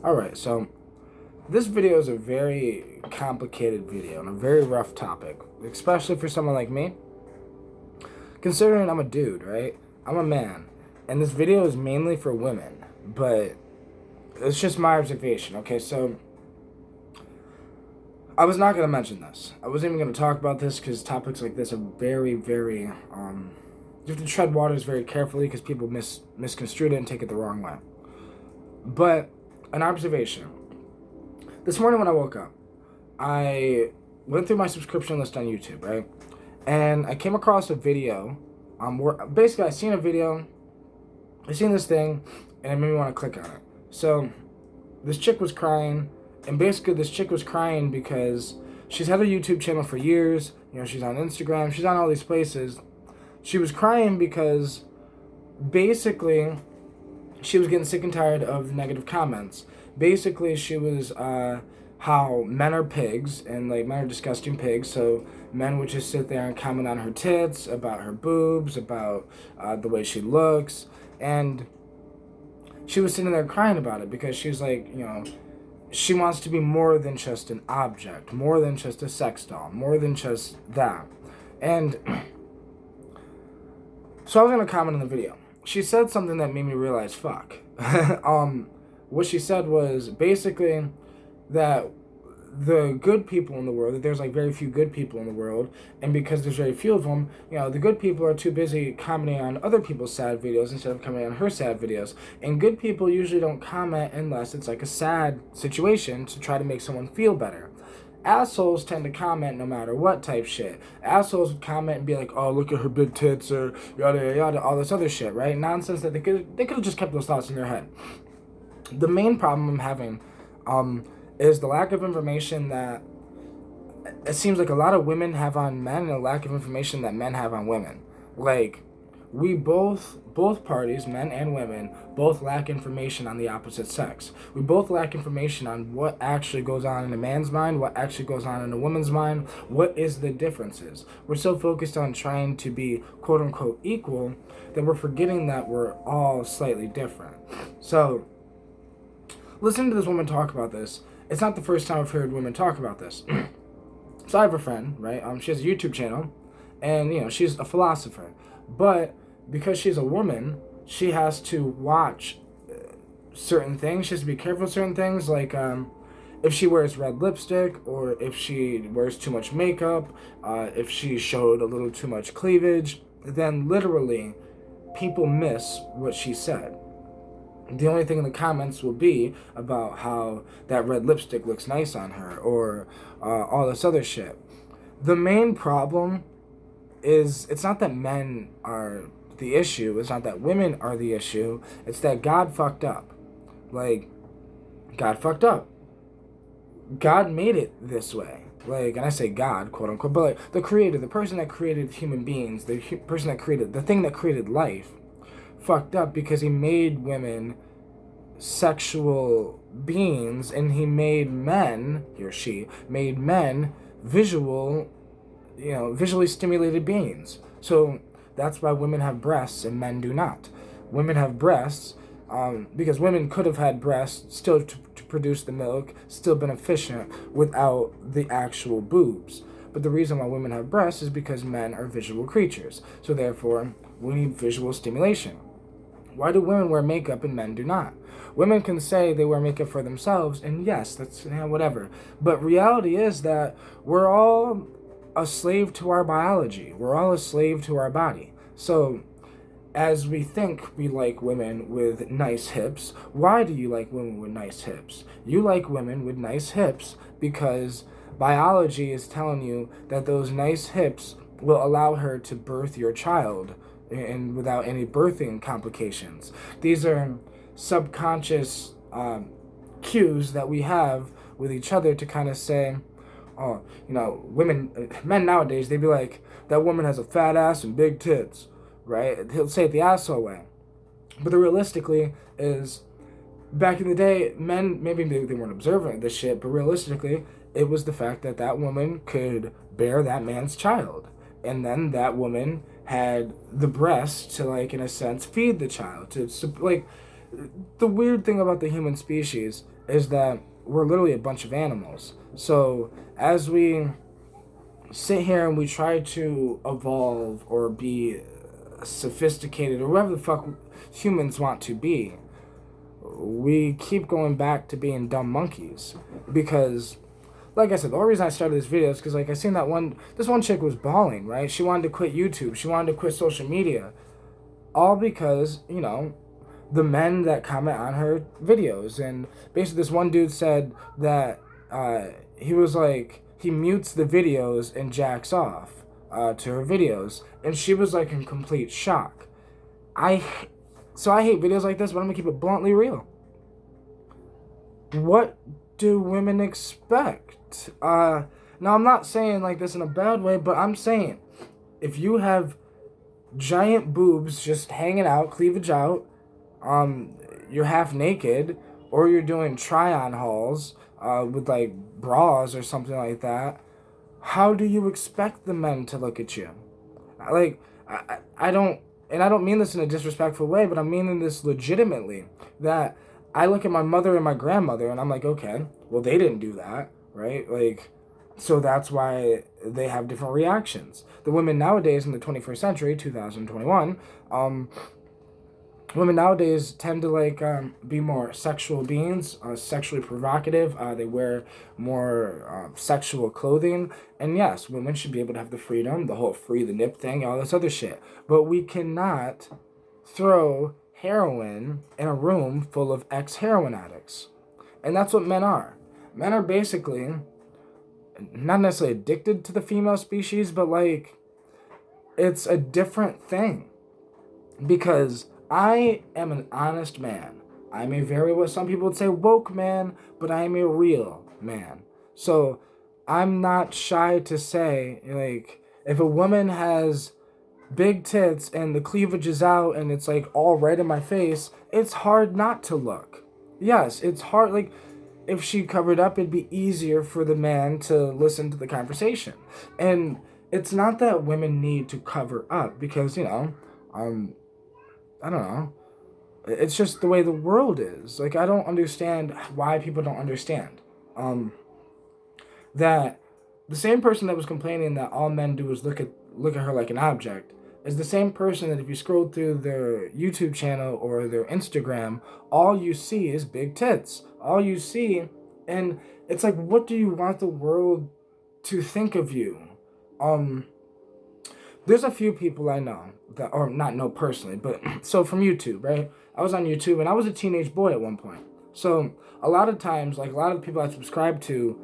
Alright, so this video is a very complicated video and a very rough topic, especially for someone like me. Considering I'm a dude, right? I'm a man. And this video is mainly for women, but it's just my observation. Okay, so I was not going to mention this. I wasn't even going to talk about this because topics like this are very, very, you have to tread waters very carefully because people misconstrue it and take it the wrong way. But an observation. This morning when I woke up, I went through my subscription list on YouTube, right? And I came across a video. Where basically I seen a video, I seen this thing, and it made me want to click on it. So this chick was crying, and basically this chick was crying because she's had a YouTube channel for years. You know, she's on Instagram, she's on all these places. She was crying because basically she was getting sick and tired of negative comments. Basically, she was how men are pigs and like men are disgusting pigs. So men would just sit there and comment on her tits, about her boobs, about the way she looks, and she was sitting there crying about it because she was like, you know, she wants to be more than just an object, more than just a sex doll, more than just that. And so I was gonna comment on the video. She said something that made me realize, fuck. What she said was basically that the good people in the world, that there's like very few good people in the world, and because there's very few of them, you know, the good people are too busy commenting on other people's sad videos instead of commenting on her sad videos. And good people usually don't comment unless it's like a sad situation to try to make someone feel better. Assholes tend to comment no matter what type shit. Assholes would comment and be like, oh, look at her big tits, or yada yada yada, all this other shit, right? Nonsense that they could have just kept those thoughts in their head. The main problem I'm having is the lack of information that it seems like a lot of women have on men and a lack of information that men have on women. Like, we both parties, men and women, both lack information on the opposite sex. We both lack information on what actually goes on in a man's mind, what actually goes on in a woman's mind, what is the differences. We're so focused on trying to be quote-unquote equal that we're forgetting that we're all slightly different. So, listening to this woman talk about this, it's not the first time I've heard women talk about this. So I have a friend, right? She has a YouTube channel, and, you know, she's a philosopher. But because she's a woman, she has to watch certain things. She has to be careful of certain things, like if she wears red lipstick, or if she wears too much makeup, if she showed a little too much cleavage, then literally people miss what she said. The only thing in the comments will be about how that red lipstick looks nice on her, or all this other shit. The main problem is, it's not that men are the issue, it's not that women are the issue, it's that God fucked up. Like, God fucked up. God made it this way. Like, and I say God, quote unquote, but like the creator, the person that created human beings, the person that created, the thing that created life, fucked up because he made women sexual beings, and he made men, he or she, made men visually stimulated beings. So that's why women have breasts and men do not. Women have breasts because women could have had breasts still to produce the milk, still been efficient without the actual boobs. But the reason why women have breasts is because men are visual creatures. So therefore, we need visual stimulation. Why do women wear makeup and men do not? Women can say they wear makeup for themselves, and yes, that's whatever. But reality is that we're all a slave to our biology. We're all a slave to our body. So, as we think we like women with nice hips, why do you like women with nice hips? You like women with nice hips because biology is telling you that those nice hips will allow her to birth your child and without any birthing complications. These are subconscious cues that we have with each other to kind of say, oh, you know, men nowadays, they'd be like, that woman has a fat ass and big tits, right? He'll say it the asshole way. But the realistically is, back in the day, men, maybe they weren't observant of this shit, but realistically, it was the fact that that woman could bear that man's child. And then that woman had the breast to, like, in a sense, feed the child. To, like, the weird thing about the human species is that we're literally a bunch of animals. So as we sit here and we try to evolve or be sophisticated or whatever the fuck humans want to be, we keep going back to being dumb monkeys. Because, like I said, the only reason I started this video is because, like, I seen this one chick was bawling, right? She wanted to quit YouTube. She wanted to quit social media. All because, the men that comment on her videos. And basically this one dude said that he was like, he mutes the videos and jacks off to her videos. And she was like in complete shock. So I hate videos like this, but I'm going to keep it bluntly real. What do women expect? Now, I'm not saying like this in a bad way, but I'm saying if you have giant boobs just hanging out, cleavage out, you're half naked, or you're doing try-on hauls with like bras or something like that, how do you expect the men to look at you? Like, I don't, and I don't mean this in a disrespectful way, but I'm meaning this legitimately, that I look at my mother and my grandmother and I'm like, okay, well, they didn't do that, right? Like, so that's why they have different reactions. The women nowadays in the 21st century, 2021, women nowadays tend to like be more sexual beings, sexually provocative. They wear more sexual clothing, and yes, women should be able to have the freedom, the whole free the nip thing, all this other shit. But we cannot throw heroin in a room full of ex-heroin addicts, and that's what men are. Men are basically not necessarily addicted to the female species, but like it's a different thing because I am an honest man. I'm a what some people would say woke man, but I am a real man. So I'm not shy to say, like, if a woman has big tits and the cleavage is out and it's like all right in my face, it's hard not to look. Yes, it's hard. Like, if she covered up, it'd be easier for the man to listen to the conversation. And it's not that women need to cover up because, I don't know. It's just the way the world is. Like, I don't understand why people don't understand. That the same person that was complaining that all men do is look at her like an object is the same person that if you scroll through their YouTube channel or their Instagram, all you see is big tits. All you see, and it's like, what do you want the world to think of you? There's a few people I know that, or not know personally, but so from YouTube, right? I was on YouTube and I was a teenage boy at one point. So a lot of times, like a lot of the people I subscribed to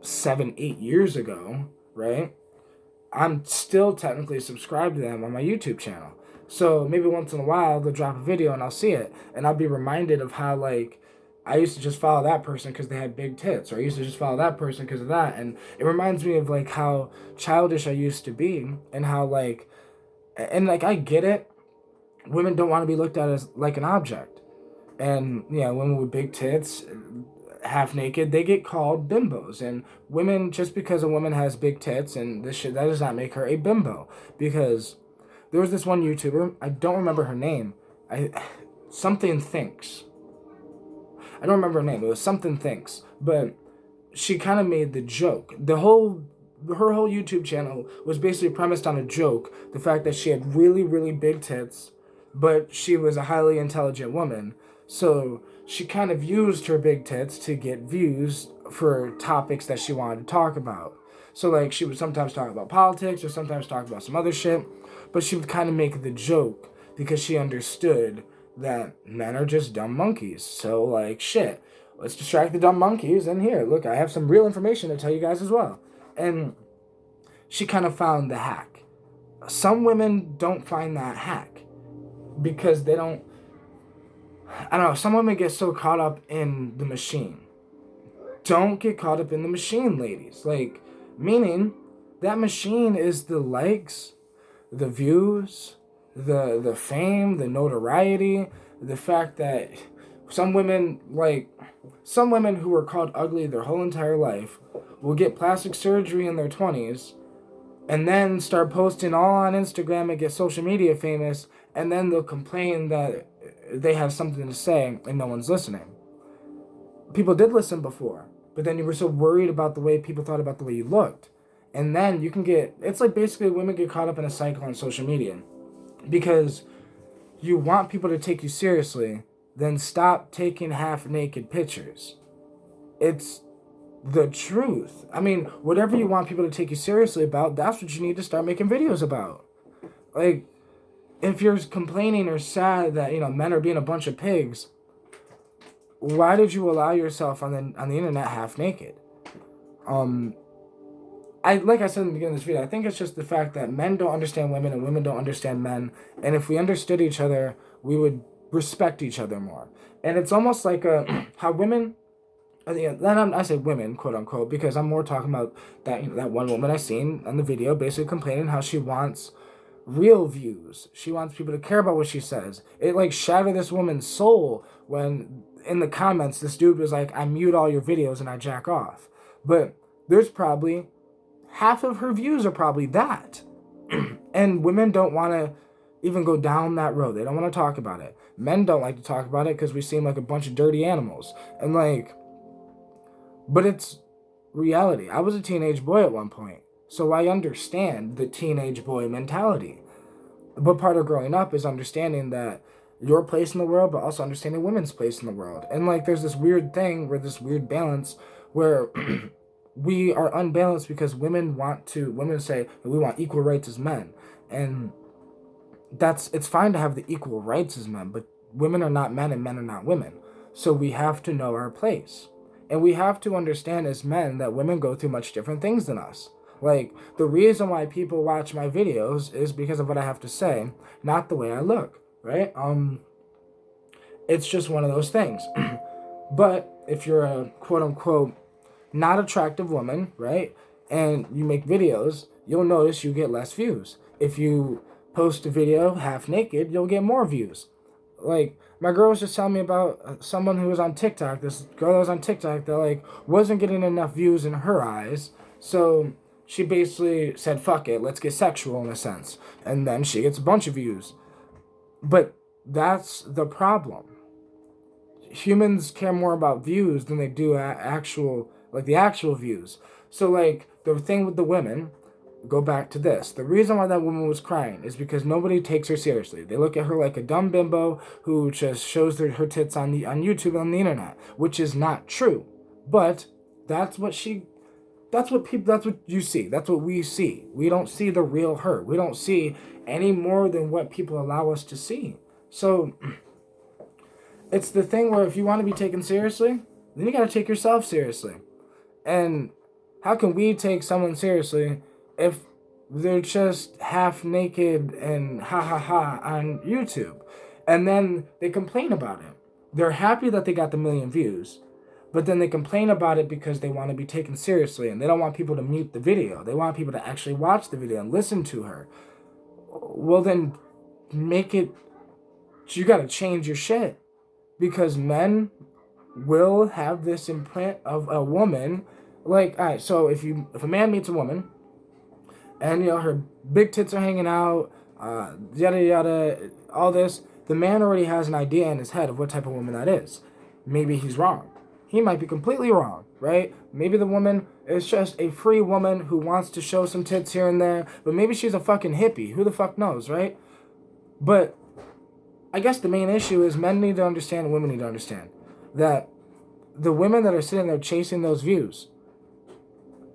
7-8 years ago, right? I'm still technically subscribed to them on my YouTube channel. So maybe once in a while they'll drop a video and I'll see it and I'll be reminded of how like I used to just follow that person because they had big tits, or I used to just follow that person because of that, and it reminds me of like how childish I used to be and how like, and like I get it, women don't want to be looked at as like an object, and yeah, women with big tits, half naked, they get called bimbos, and women, just because a woman has big tits and this shit, that does not make her a bimbo, because there was this one YouTuber, I don't remember her name, something thinks. I don't remember her name. It was something thinks, but she kind of made the joke. Her whole YouTube channel was basically premised on a joke. The fact that she had really, really big tits, but she was a highly intelligent woman. So she kind of used her big tits to get views for topics that she wanted to talk about. So like she would sometimes talk about politics or sometimes talk about some other shit, but she would kind of make the joke because she understood that men are just dumb monkeys. So, like, shit, let's distract the dumb monkeys, and here, look, I have some real information to tell you guys as well. And she kind of found the hack. Some women don't find that hack because they don't, I don't know, some women get so caught up in the machine. Don't get caught up in the machine, ladies. Like, meaning that machine is the likes, the views, the fame, the notoriety, the fact that some women who were called ugly their whole entire life will get plastic surgery in their 20s and then start posting all on Instagram and get social media famous, and then they'll complain that they have something to say and no one's listening. People did listen before, but then you were so worried about the way people thought about the way you looked. And then you can get, it's like basically women get caught up in a cycle on social media because you want people to take you seriously, then stop taking half naked pictures. It's the truth. I mean, whatever you want people to take you seriously about, that's what you need to start making videos about. Like, if you're complaining or sad that, men are being a bunch of pigs, why did you allow yourself on the internet half naked? Like I said in the beginning of this video, I think it's just the fact that men don't understand women and women don't understand men. And if we understood each other, we would respect each other more. And it's almost like how women, I say women, quote unquote, because I'm more talking about that one woman I seen on the video basically complaining how she wants real views. She wants people to care about what she says. It like shattered this woman's soul when in the comments this dude was like, I mute all your videos and I jack off. But there's probably half of her views are probably that. And women don't want to even go down that road. They don't want to talk about it. Men don't like to talk about it because we seem like a bunch of dirty animals. And but it's reality. I was a teenage boy at one point, so I understand the teenage boy mentality. But part of growing up is understanding that your place in the world, but also understanding women's place in the world. And there's this weird thing where this weird balance where we are unbalanced because women say that we want equal rights as men. And it's fine to have the equal rights as men, but women are not men and men are not women. So we have to know our place. And we have to understand as men that women go through much different things than us. Like, the reason why people watch my videos is because of what I have to say, not the way I look, right? It's just one of those things. But if you're a quote-unquote not attractive woman, right, and you make videos, you'll notice you get less views. If you post a video half naked, you'll get more views. Like, my girl was just telling me about someone who was on TikTok, this girl that was on TikTok that, wasn't getting enough views in her eyes, so she basically said, fuck it, let's get sexual in a sense. And then she gets a bunch of views. But that's the problem. Humans care more about views than they do the actual views. So, the thing with the women, go back to this. The reason why that woman was crying is because nobody takes her seriously. They look at her like a dumb bimbo who just shows her tits on YouTube and on the internet, which is not true. But that's what you see. That's what we see. We don't see the real her. We don't see any more than what people allow us to see. So it's the thing where if you want to be taken seriously, then you got to take yourself seriously. And how can we take someone seriously if they're just half naked and ha ha ha on YouTube? And then they complain about it. They're happy that they got the 1 million views, but then they complain about it because they want to be taken seriously and they don't want people to mute the video. They want people to actually watch the video and listen to her. Well, then you got to change your shit, because men will have this imprint of a woman. Alright, so if a man meets a woman and her big tits are hanging out, yada yada, all this, the man already has an idea in his head of what type of woman that is. Maybe he's wrong. He might be completely wrong, right? Maybe the woman is just a free woman who wants to show some tits here and there, but maybe she's a fucking hippie. Who the fuck knows, right? But I guess the main issue is men need to understand and women need to understand that the women that are sitting there chasing those views,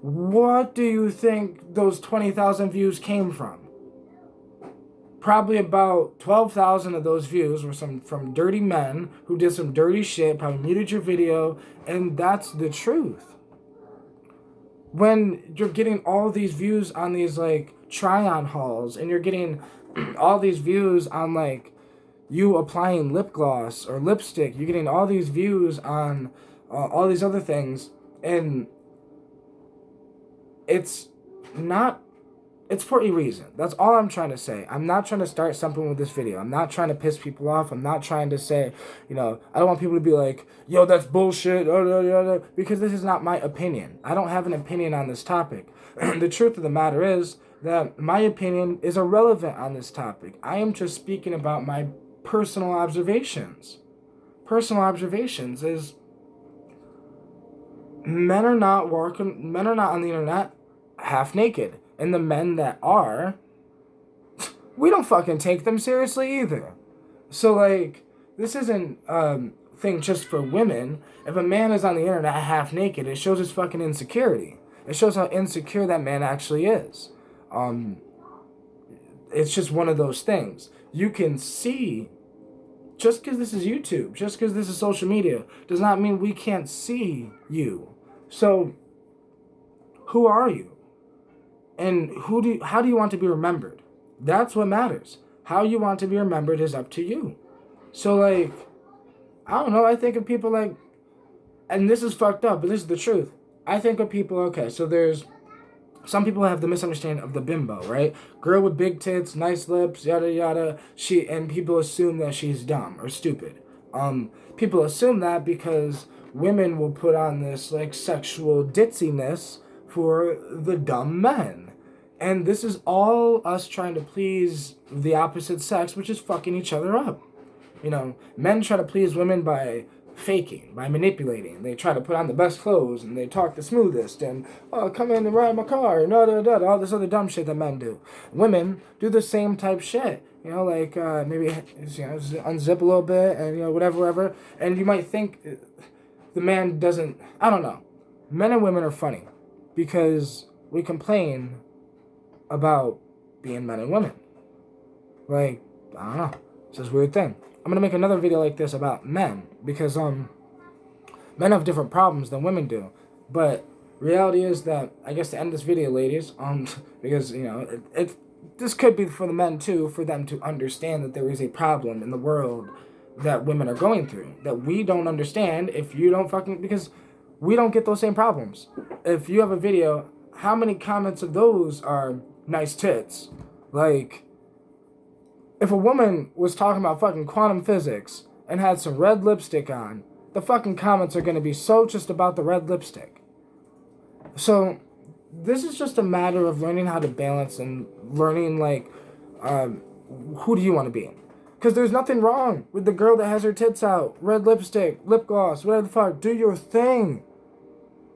what do you think those 20,000 views came from? Probably about 12,000 of those views were from dirty men who did some dirty shit, probably muted your video, and that's the truth. When you're getting all these views on these try-on hauls, and you're getting all these views on you applying lip gloss or lipstick, you're getting all these views on all these other things, and it's for a reason. That's all I'm trying to say. I'm not trying to start something with this video. I'm not trying to piss people off. I'm not trying to say, I don't want people to be like, yo, that's bullshit, because this is not my opinion. I don't have an opinion on this topic. The truth of the matter is that my opinion is irrelevant on this topic. I am just speaking about my personal observations. Personal observations is men are not on the internet half naked. And the men that are, we don't fucking take them seriously either. So, like, this isn't thing just for women. If a man is on the internet half naked, it shows his fucking insecurity. It shows how insecure that man actually is. It's just one of those things. You can see, just because this is YouTube, just because this is social media, does not mean we can't see you. So, who are you? And how do you want to be remembered? That's what matters. How you want to be remembered is up to you. So, like, I don't know, I think of people like, and this is fucked up, but this is the truth. I think of people, okay, so there's, some people have the misunderstanding of the bimbo, right? Girl with big tits, nice lips, yada yada. And people assume that she's dumb or stupid. People assume that because women will put on this like sexual ditziness for the dumb men. And this is all us trying to please the opposite sex, which is fucking each other up. You know, men try to please women by faking, by manipulating. They try to put on the best clothes, and they talk the smoothest, and, oh, come in and ride my car, and all this other dumb shit that men do. Women do the same type shit. You know, like, maybe, unzip a little bit, and, whatever. And you might think the man doesn't, I don't know. Men and women are funny, because we complain about being men and women. Like, I don't know. It's this weird thing. I'm going to make another video like this about men, because men have different problems than women do. But reality is that, I guess to end this video, ladies, because, this could be for the men too, for them to understand that there is a problem in the world that women are going through, that we don't understand if you don't fucking, because we don't get those same problems. If you have a video, how many comments of those are nice tits? Like, if a woman was talking about fucking quantum physics and had some red lipstick on, the fucking comments are going to be so just about the red lipstick. So, this is just a matter of learning how to balance and learning, like, who do you want to be? Because there's nothing wrong with the girl that has her tits out, red lipstick, lip gloss, whatever the fuck. Do your thing.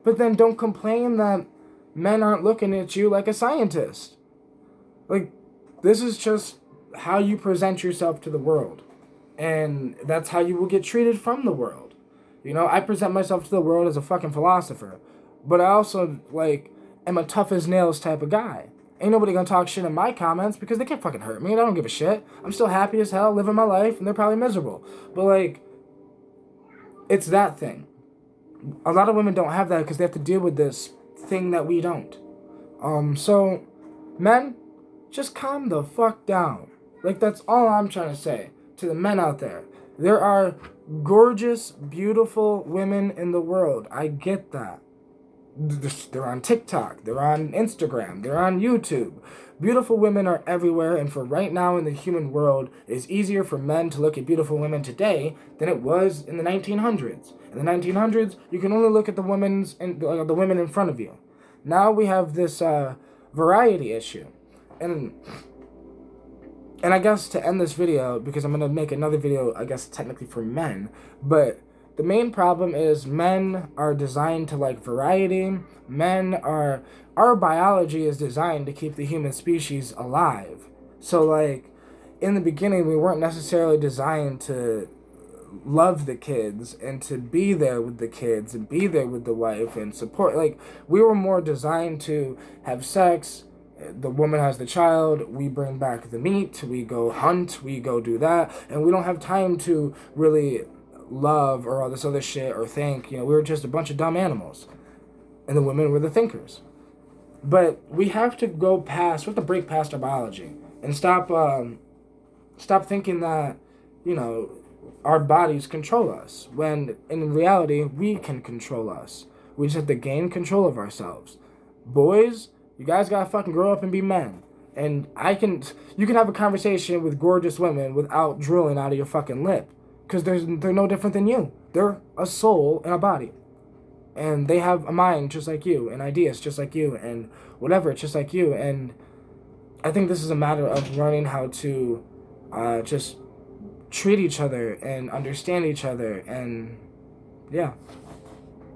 But then don't complain that men aren't looking at you like a scientist. Like, this is just how you present yourself to the world. And that's how you will get treated from the world. I present myself to the world as a fucking philosopher. But I also, like, am a tough as nails type of guy. Ain't nobody gonna talk shit in my comments because they can't fucking hurt me. I don't give a shit. I'm still happy as hell, living my life, and they're probably miserable. But, like, it's that thing. A lot of women don't have that because they have to deal with this thing that we don't. So, men, just calm the fuck down. Like, that's all I'm trying to say to the men out there. There are gorgeous, beautiful women in the world. I get that. They're on TikTok. They're on Instagram. They're on YouTube. Beautiful women are everywhere, and for right now in the human world, it's easier for men to look at beautiful women today than it was in the 1900s. In the 1900s, you can only look at the women in front of you. Now we have this variety issue. And I guess to end this video, because I'm going to make another video, I guess technically for men, but the main problem is men are designed to like variety. Our biology is designed to keep the human species alive. So like, in the beginning, we weren't necessarily designed to love the kids and to be there with the kids and be there with the wife and support. Like, we were more designed to have sex. The woman has the child, we bring back the meat, we go hunt, we go do that, and we don't have time to really love or all this other shit or think. We were just a bunch of dumb animals. And the women were the thinkers. But we have to we have to break past our biology and stop thinking that, our bodies control us, when in reality, we can control us. We just have to gain control of ourselves. Boys, you guys gotta fucking grow up and be men. And you can have a conversation with gorgeous women without drooling out of your fucking lip. Because they're no different than you. They're a soul and a body. And they have a mind just like you, and ideas just like you, and whatever, just like you. And I think this is a matter of learning how to just treat each other and understand each other. And yeah.